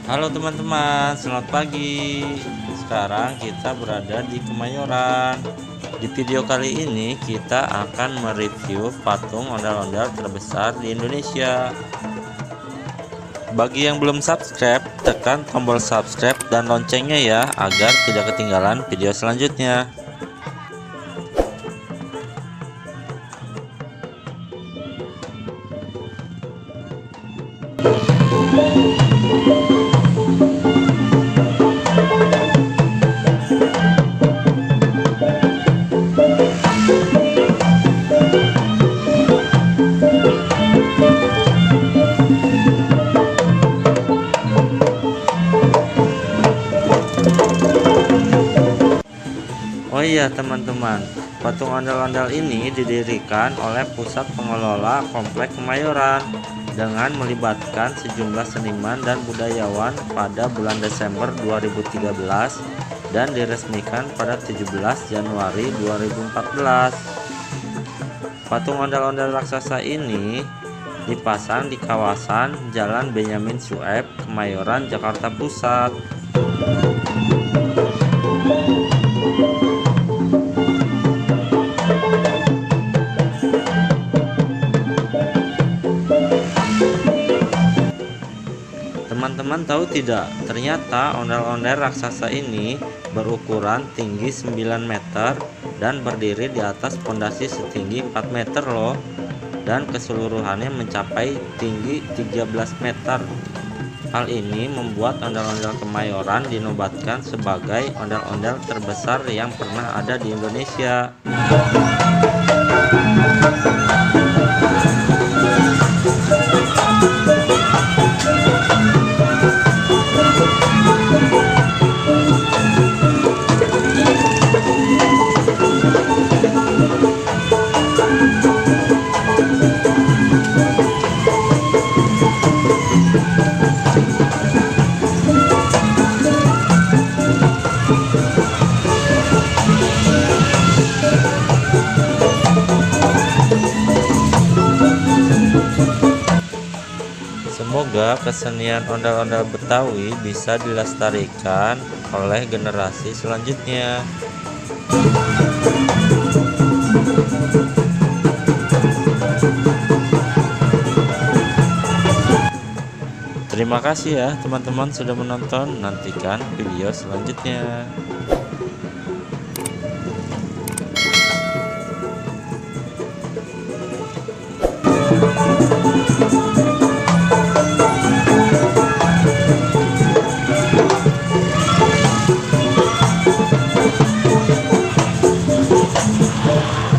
Halo teman-teman, selamat pagi. Sekarang kita berada di Kemayoran. Di video kali ini kita akan mereview patung ondel-ondel terbesar di Indonesia. Bagi yang belum subscribe, tekan tombol subscribe dan loncengnya ya, agar tidak ketinggalan video selanjutnya. Oh iya teman-teman, patung ondel-ondel ini didirikan oleh Pusat Pengelola Komplek Kemayoran dengan melibatkan sejumlah seniman dan budayawan pada bulan Desember 2013 dan diresmikan pada 17 Januari 2014. Patung ondel-ondel raksasa ini dipasang di kawasan Jalan Benyamin Sueb, Kemayoran, Jakarta Pusat. Teman-teman tahu tidak, ternyata ondel-ondel raksasa ini berukuran tinggi 9 meter dan berdiri di atas pondasi setinggi 4 meter loh, dan keseluruhannya mencapai tinggi 13 meter. Hal ini membuat ondel-ondel Kemayoran dinobatkan sebagai ondel-ondel terbesar yang pernah ada di Indonesia. Semoga kesenian ondel-ondel Betawi bisa dilestarikan oleh generasi selanjutnya. Terima kasih ya teman-teman sudah menonton. Nantikan video selanjutnya.